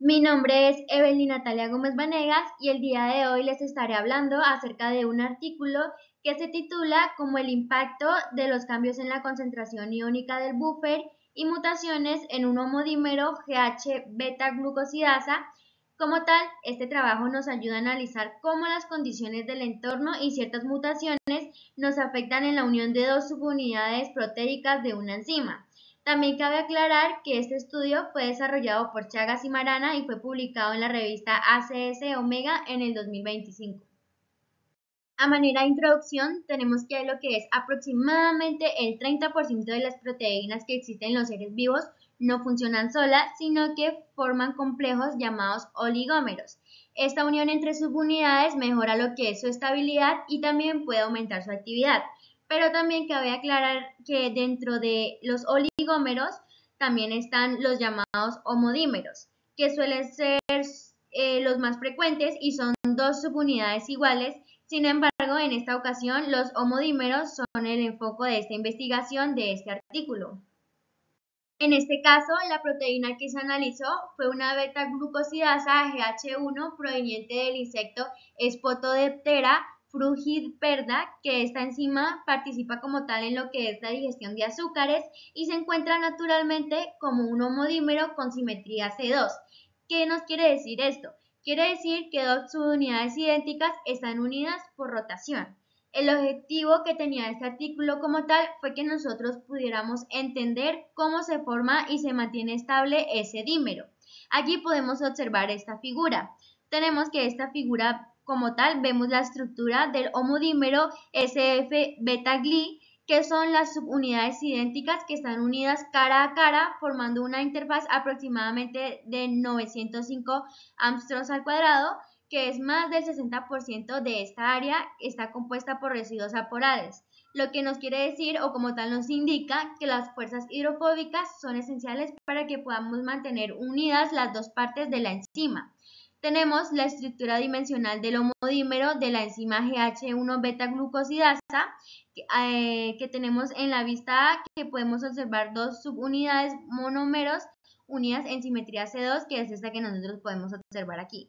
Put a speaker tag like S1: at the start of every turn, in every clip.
S1: Mi nombre es Evelyn Natalia Gómez Vanegas y el día de hoy les estaré hablando acerca de un artículo que se titula como el impacto de los cambios en la concentración iónica del buffer y mutaciones en un homodímero GH-beta-glucosidasa. Como tal, este trabajo nos ayuda a analizar cómo las condiciones del entorno y ciertas mutaciones nos afectan en la unión de dos subunidades proteicas de una enzima. También cabe aclarar que este estudio fue desarrollado por Chagas y Marana y fue publicado en la revista ACS Omega en el 2025. A manera de introducción, tenemos que lo que es aproximadamente el 30% de las proteínas que existen en los seres vivos no funcionan solas, sino que forman complejos llamados oligómeros. Esta unión entre subunidades mejora lo que es su estabilidad y también puede aumentar su actividad. Pero también cabe aclarar que dentro de los oligómeros también están los llamados homodímeros, que suelen ser los más frecuentes y son dos subunidades iguales. Sin embargo, en esta ocasión, los homodímeros son el enfoque de esta investigación de este artículo. En este caso, la proteína que se analizó fue una beta-glucosidasa GH1 proveniente del insecto Spotodiptera frugiperda, que esta enzima participa como tal en lo que es la digestión de azúcares y se encuentra naturalmente como un homodímero con simetría C2. ¿Qué nos quiere decir esto? Quiere decir que dos subunidades idénticas están unidas por rotación. El objetivo que tenía este artículo como tal fue que nosotros pudiéramos entender cómo se forma y se mantiene estable ese dímero. Aquí podemos observar esta figura. Tenemos que esta figura como tal vemos la estructura del homodímero SF-beta-gli, que son las subunidades idénticas que están unidas cara a cara formando una interfaz aproximadamente de 905 Armstrongs al cuadrado, que es más del 60% de esta área está compuesta por residuos apolares, lo que nos quiere decir o como tal nos indica que las fuerzas hidrofóbicas son esenciales para que podamos mantener unidas las dos partes de la enzima. Tenemos la estructura dimensional del homodímero de la enzima GH1 beta-glucosidasa que tenemos en la vista A, que podemos observar dos subunidades monómeros unidas en simetría C2, que es esta que nosotros podemos observar aquí.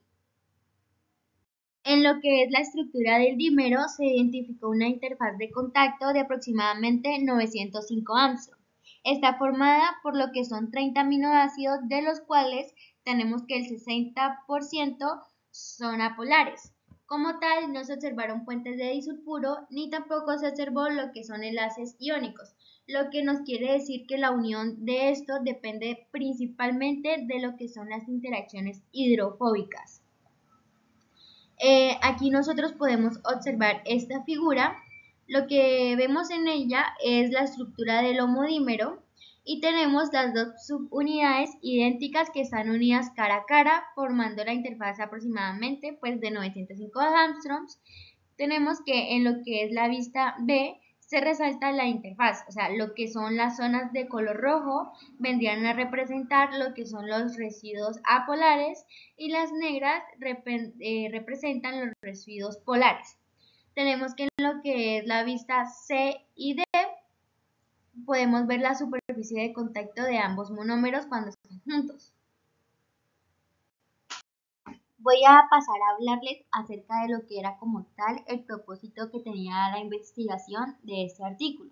S1: En lo que es la estructura del dímero, se identificó una interfaz de contacto de aproximadamente 905 Armstrong. Está formada por lo que son 30 aminoácidos, de los cuales tenemos que el 60% son apolares. Como tal, no se observaron puentes de disulfuro, ni tampoco se observó lo que son enlaces iónicos, lo que nos quiere decir que la unión de estos depende principalmente de lo que son las interacciones hidrofóbicas. Aquí nosotros podemos observar esta figura. Lo que vemos en ella es la estructura del homodímero y tenemos las dos subunidades idénticas que están unidas cara a cara formando la interfaz aproximadamente pues, de 905 Armstrongs. Tenemos que en lo que es la vista B se resalta la interfaz, o sea, lo que son las zonas de color rojo vendrían a representar lo que son los residuos apolares y las negras representan los residuos polares. Tenemos que en lo que es la vista C y D podemos ver la superficie de contacto de ambos monómeros cuando están juntos. Voy a pasar a hablarles acerca de lo que era como tal el propósito que tenía la investigación de este artículo.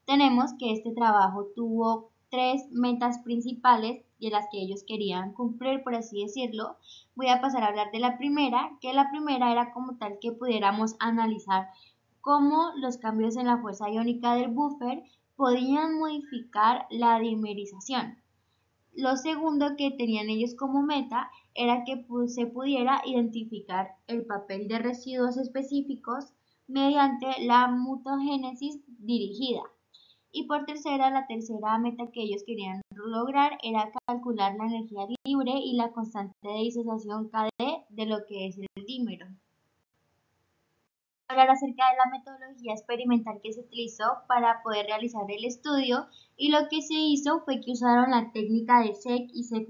S1: Tenemos que este trabajo tuvo tres metas principales de las que ellos querían cumplir, por así decirlo. Voy a pasar a hablar de la primera, que la primera era como tal que pudiéramos analizar cómo los cambios en la fuerza iónica del buffer podían modificar la dimerización. Lo segundo que tenían ellos como meta era que se pudiera identificar el papel de residuos específicos mediante la mutagénesis dirigida. Y por tercera, la tercera meta que ellos querían lograr era calcular la energía libre y la constante de disociación KD de lo que es el dímero. Hablar acerca de la metodología experimental que se utilizó para poder realizar el estudio, y lo que se hizo fue que usaron la técnica de SEC y SEC+,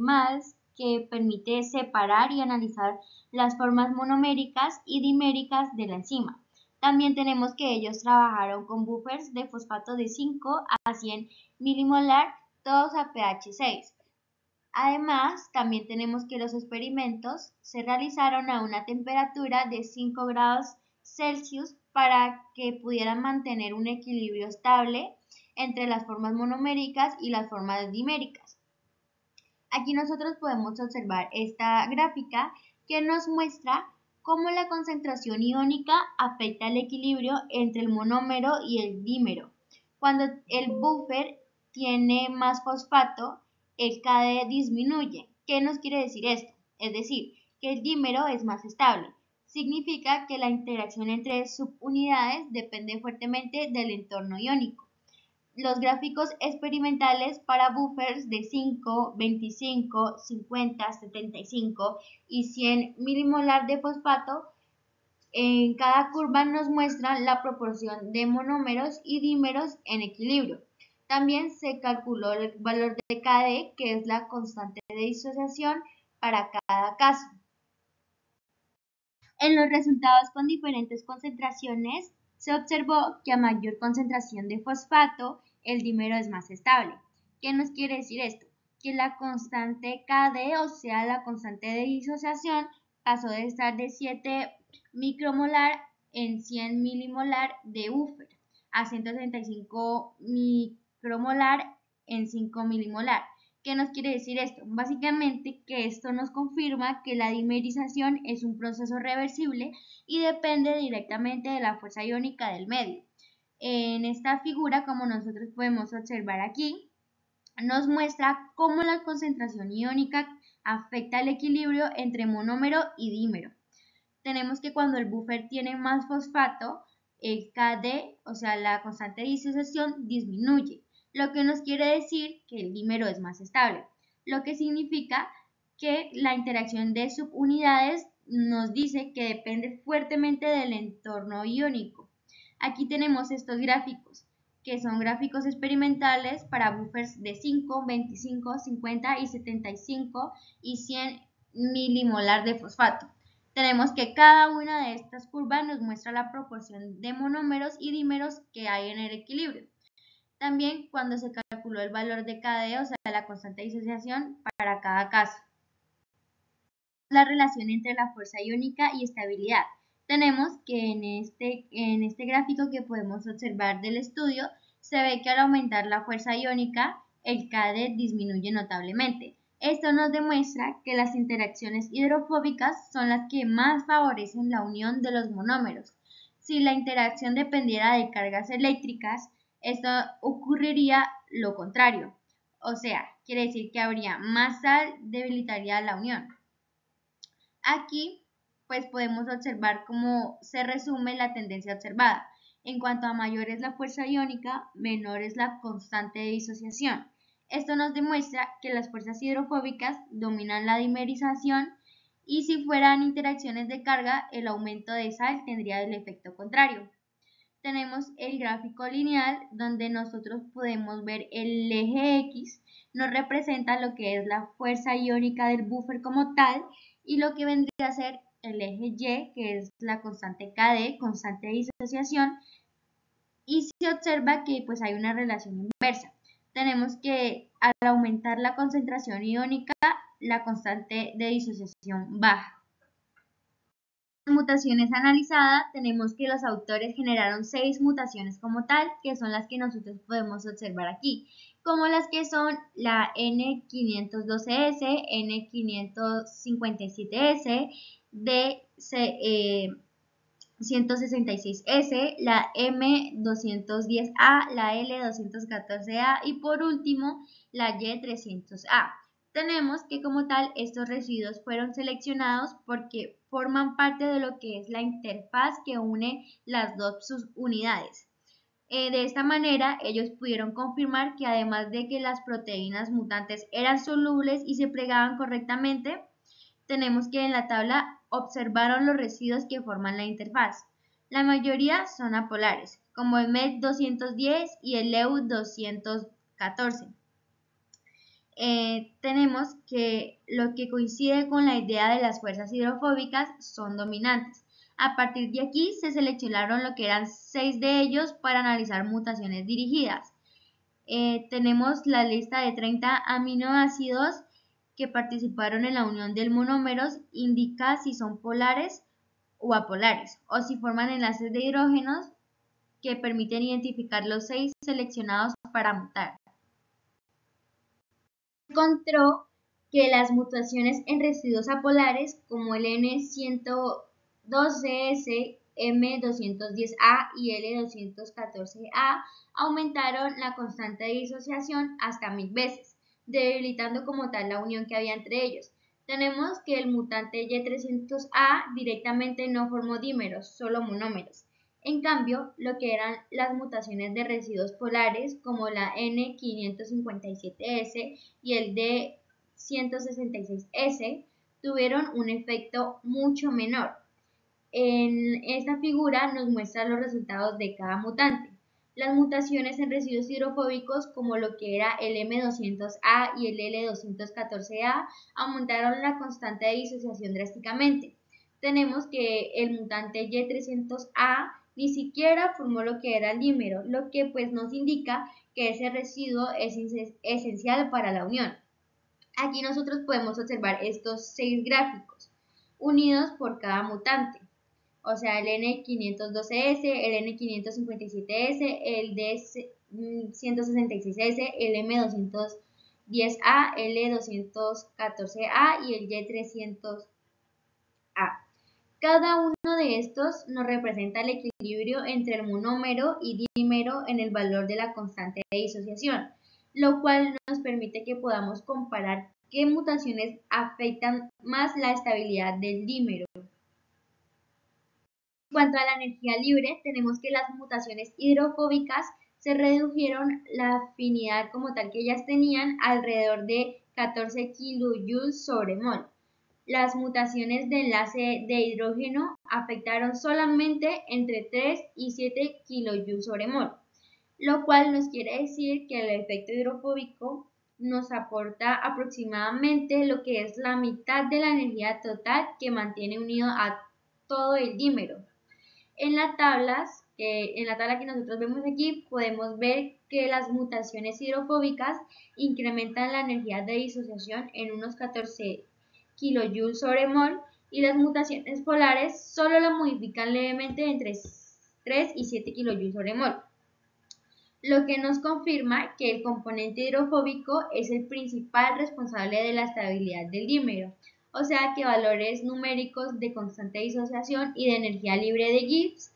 S1: que permite separar y analizar las formas monoméricas y diméricas de la enzima. También tenemos que ellos trabajaron con buffers de fosfato de 5 a 100 milimolar, todos a pH 6. Además, también tenemos que los experimentos se realizaron a una temperatura de 5 grados Celsius para que pudieran mantener un equilibrio estable entre las formas monoméricas y las formas diméricas. Aquí nosotros podemos observar esta gráfica que nos muestra cómo la concentración iónica afecta el equilibrio entre el monómero y el dímero. Cuando el buffer tiene más fosfato, el KD disminuye. ¿Qué nos quiere decir esto? Es decir, que el dímero es más estable. Significa que la interacción entre subunidades depende fuertemente del entorno iónico. Los gráficos experimentales para buffers de 5, 25, 50, 75 y 100 milimolar de fosfato en cada curva nos muestran la proporción de monómeros y dímeros en equilibrio. También se calculó el valor de KD, que es la constante de disociación para cada caso. En los resultados con diferentes concentraciones, se observó que a mayor concentración de fosfato, el dímero es más estable. ¿Qué nos quiere decir esto? Que la constante KD, o sea, la constante de disociación, pasó de estar de 7 micromolar en 100 milimolar de buffer a 135 micromolar en 5 milimolar. ¿Qué nos quiere decir esto? Básicamente que esto nos confirma que la dimerización es un proceso reversible y depende directamente de la fuerza iónica del medio. En esta figura, como nosotros podemos observar aquí, nos muestra cómo la concentración iónica afecta el equilibrio entre monómero y dímero. Tenemos que cuando el buffer tiene más fosfato, el KD, o sea, la constante de disociación, disminuye, lo que nos quiere decir que el dímero es más estable, lo que significa que la interacción de subunidades nos dice que depende fuertemente del entorno iónico. Aquí tenemos estos gráficos, que son gráficos experimentales para buffers de 5, 25, 50 y 75 y 100 milimolar de fosfato. Tenemos que cada una de estas curvas nos muestra la proporción de monómeros y dímeros que hay en el equilibrio. También cuando se calculó el valor de KD, o sea, la constante de disociación para cada caso. La relación entre la fuerza iónica y estabilidad. Tenemos que en este gráfico que podemos observar del estudio, se ve que al aumentar la fuerza iónica, el KD disminuye notablemente. Esto nos demuestra que las interacciones hidrofóbicas son las que más favorecen la unión de los monómeros. Si la interacción dependiera de cargas eléctricas, esto ocurriría lo contrario. O sea, quiere decir que habría más sal, debilitaría la unión. Aquí, pues podemos observar cómo se resume la tendencia observada. En cuanto a mayor es la fuerza iónica, menor es la constante de disociación. Esto nos demuestra que las fuerzas hidrofóbicas dominan la dimerización y si fueran interacciones de carga, el aumento de sal tendría el efecto contrario. Tenemos el gráfico lineal donde nosotros podemos ver el eje X, nos representa lo que es la fuerza iónica del buffer como tal y lo que vendría a ser el eje Y, que es la constante KD, constante de disociación, y se observa que pues hay una relación inversa. Tenemos que al aumentar la concentración iónica, la constante de disociación baja. Mutaciones analizadas, tenemos que los autores generaron 6 mutaciones como tal, que son las que nosotros podemos observar aquí, como las que son la N512S, N557S, D166S, la M210A, la L214A y por último la Y300A. Tenemos que como tal estos residuos fueron seleccionados porque forman parte de lo que es la interfaz que une las dos subunidades. De esta manera ellos pudieron confirmar que además de que las proteínas mutantes eran solubles y se plegaban correctamente, tenemos que en la tabla observaron los residuos que forman la interfaz. La mayoría son apolares, como el MET210 y el EU214. Tenemos que lo que coincide con la idea de las fuerzas hidrofóbicas son dominantes. A partir de aquí se seleccionaron lo que eran 6 de ellos para analizar mutaciones dirigidas. Tenemos la lista de 30 aminoácidos que participaron en la unión del monómeros indica si son polares o apolares, o si forman enlaces de hidrógenos que permiten identificar los 6 seleccionados para mutar. Encontró que las mutaciones en residuos apolares como el N112S, M210A y L214A aumentaron la constante de disociación hasta 1000 veces, debilitando como tal la unión que había entre ellos. Tenemos que el mutante Y300A directamente no formó dímeros, solo monómeros. En cambio, lo que eran las mutaciones de residuos polares como la N557S y el D166S tuvieron un efecto mucho menor. En esta figura nos muestra los resultados de cada mutante. Las mutaciones en residuos hidrofóbicos como lo que era el M200A y el L214A aumentaron la constante de disociación drásticamente. Tenemos que el mutante Y300A ni siquiera formó lo que era el dímero, lo que pues nos indica que ese residuo es esencial para la unión. Aquí nosotros podemos observar estos 6 gráficos unidos por cada mutante, o sea el N512S, el N557S, el D166S, el M210A, L214A y el Y300A. Cada uno de estos nos representa el equilibrio entre el monómero y dímero en el valor de la constante de disociación, lo cual nos permite que podamos comparar qué mutaciones afectan más la estabilidad del dímero. En cuanto a la energía libre, tenemos que las mutaciones hidrofóbicas se redujeron la afinidad como tal que ellas tenían alrededor de 14 kJ sobre mol. Las mutaciones de enlace de hidrógeno afectaron solamente entre 3 y 7 kJ sobre mol, lo cual nos quiere decir que el efecto hidrofóbico nos aporta aproximadamente lo que es la mitad de la energía total que mantiene unido a todo el dímero. En la tabla que nosotros vemos aquí podemos ver que las mutaciones hidrofóbicas incrementan la energía de disociación en unos 14 kJ sobre mol y las mutaciones polares solo la modifican levemente entre 3 y 7 kJ sobre mol, lo que nos confirma que el componente hidrofóbico es el principal responsable de la estabilidad del dímero, o sea que valores numéricos de constante disociación y de energía libre de Gibbs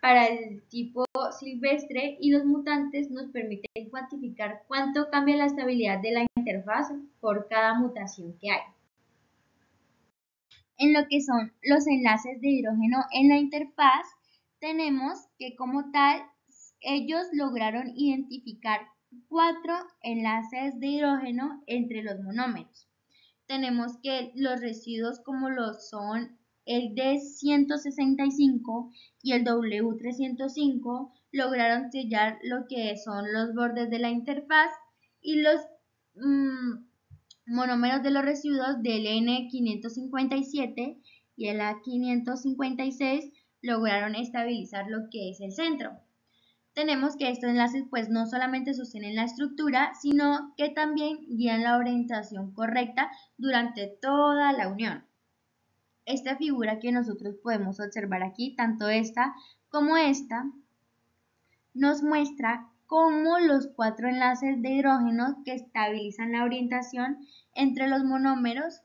S1: para el tipo silvestre y los mutantes nos permiten cuantificar cuánto cambia la estabilidad de la interfaz por cada mutación que hay. En lo que son los enlaces de hidrógeno en la interfaz, tenemos que como tal, ellos lograron identificar 4 enlaces de hidrógeno entre los monómeros. Tenemos que los residuos como lo son el D165 y el W305 lograron sellar lo que son los bordes de la interfaz y los monómeros de los residuos del N557 y el A556 lograron estabilizar lo que es el centro. Tenemos que estos enlaces pues no solamente sostienen la estructura, sino que también guían la orientación correcta durante toda la unión. Esta figura que nosotros podemos observar aquí, tanto esta como esta, nos muestra cómo los 4 enlaces de hidrógeno que estabilizan la orientación entre los monómeros,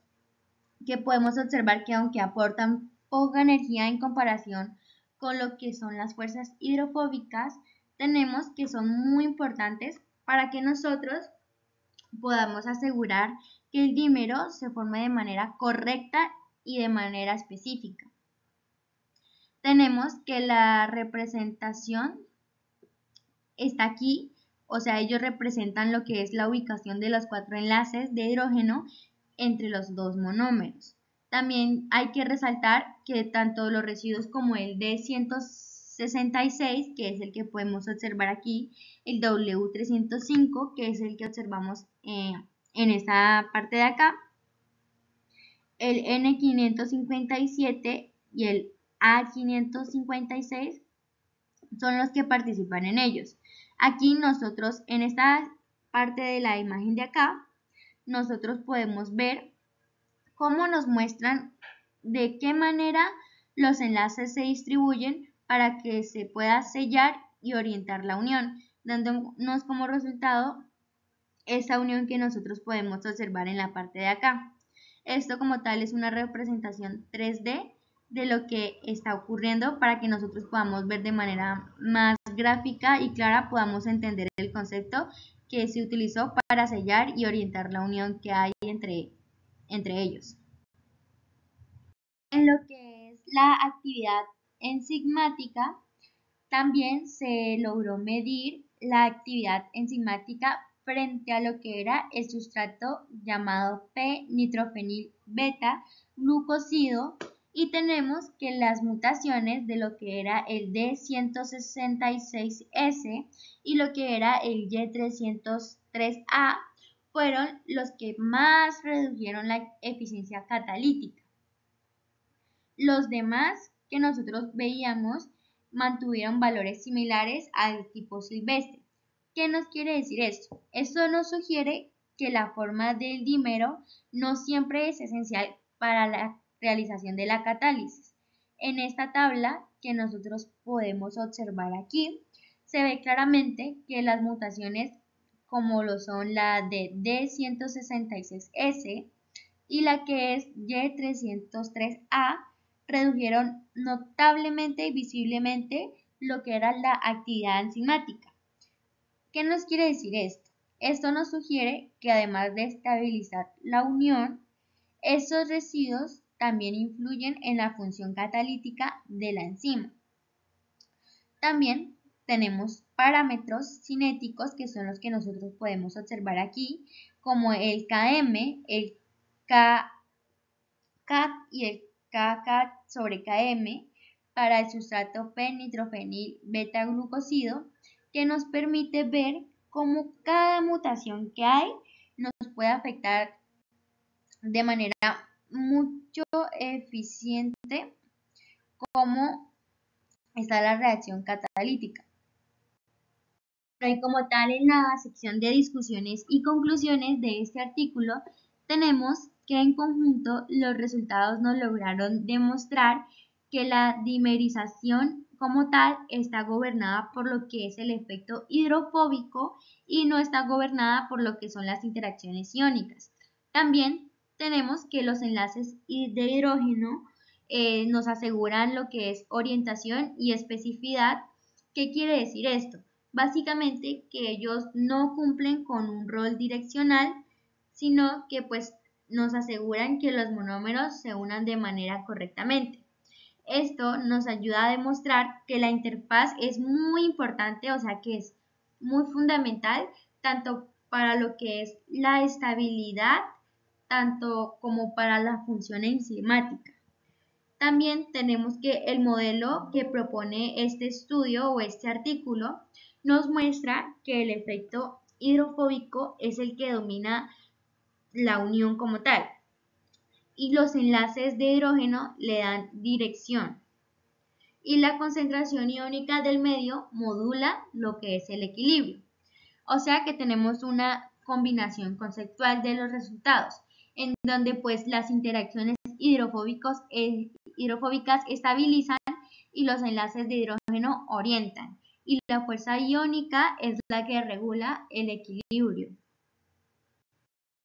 S1: que podemos observar que aunque aportan poca energía en comparación con lo que son las fuerzas hidrofóbicas, tenemos que son muy importantes para que nosotros podamos asegurar que el dímero se forme de manera correcta y de manera específica. Tenemos que la representación está aquí, o sea, ellos representan lo que es la ubicación de los 4 enlaces de hidrógeno entre los 2 monómeros. También hay que resaltar que tanto los residuos como el D166, que es el que podemos observar aquí, el W305, que es el que observamos en esta parte de acá, el N557 y el A556 son los que participan en ellos. Aquí nosotros en esta parte de la imagen de acá nosotros podemos ver cómo nos muestran de qué manera los enlaces se distribuyen para que se pueda sellar y orientar la unión, dándonos como resultado esa unión que nosotros podemos observar en la parte de acá. Esto como tal es una representación 3D de lo que está ocurriendo para que nosotros podamos ver de manera más gráfica y clara, podamos entender el concepto que se utilizó para sellar y orientar la unión que hay entre ellos. En lo que es la actividad enzimática, también se logró medir la actividad enzimática frente a lo que era el sustrato llamado P-nitrofenil beta glucósido, y tenemos que las mutaciones de lo que era el D166S y lo que era el Y303A fueron los que más redujeron la eficiencia catalítica. Los demás que nosotros veíamos mantuvieron valores similares al tipo silvestre. ¿Qué nos quiere decir esto? Esto nos sugiere que la forma del dímero no siempre es esencial para la realización de la catálisis. En esta tabla que nosotros podemos observar aquí, se ve claramente que las mutaciones como lo son la de D166S y la que es Y303A redujeron notablemente y visiblemente lo que era la actividad enzimática. ¿Qué nos quiere decir esto? Esto nos sugiere que además de estabilizar la unión, estos residuos también influyen en la función catalítica de la enzima. También tenemos parámetros cinéticos que son los que nosotros podemos observar aquí, como el Km, el Kcat y el Kcat sobre Km para el sustrato P-nitrofenil beta-glucósido, que nos permite ver cómo cada mutación que hay nos puede afectar de manera mucho eficiente cómo está la reacción catalítica. Y como tal, en la sección de discusiones y conclusiones de este artículo, tenemos que en conjunto los resultados nos lograron demostrar que la dimerización como tal está gobernada por lo que es el efecto hidrofóbico y no está gobernada por lo que son las interacciones iónicas. También tenemos que los enlaces de hidrógeno nos aseguran lo que es orientación y especificidad. ¿Qué quiere decir esto? Básicamente que ellos no cumplen con un rol direccional, sino que pues nos aseguran que los monómeros se unan de manera correctamente. Esto nos ayuda a demostrar que la interfaz es muy importante, o sea que es muy fundamental, tanto para lo que es la estabilidad, tanto como para la función enzimática. También tenemos que el modelo que propone este estudio o este artículo nos muestra que el efecto hidrofóbico es el que domina la unión como tal y los enlaces de hidrógeno le dan dirección y la concentración iónica del medio modula lo que es el equilibrio. O sea que tenemos una combinación conceptual de los resultados en donde pues las interacciones hidrofóbicas estabilizan y los enlaces de hidrógeno orientan, y la fuerza iónica es la que regula el equilibrio.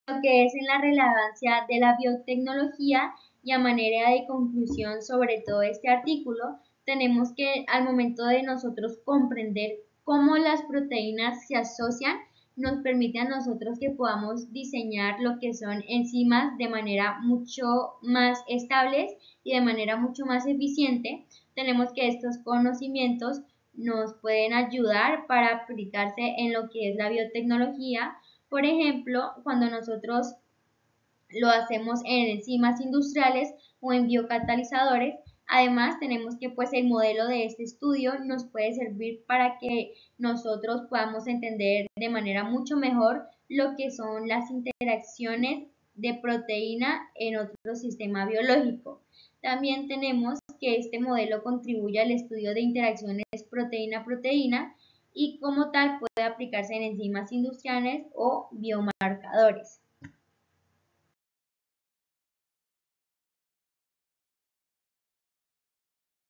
S1: Lo que es en la relevancia de la biotecnología y a manera de conclusión sobre todo este artículo, tenemos que al momento de nosotros comprender cómo las proteínas se asocian, nos permite a nosotros que podamos diseñar lo que son enzimas de manera mucho más estables y de manera mucho más eficiente. Tenemos que estos conocimientos nos pueden ayudar para aplicarse en lo que es la biotecnología. Por ejemplo, cuando nosotros lo hacemos en enzimas industriales o en biocatalizadores. Además, tenemos que pues el modelo de este estudio nos puede servir para que nosotros podamos entender de manera mucho mejor lo que son las interacciones de proteína en otro sistema biológico. También tenemos que este modelo contribuye al estudio de interacciones proteína-proteína y como tal puede aplicarse en enzimas industriales o biomarcadores.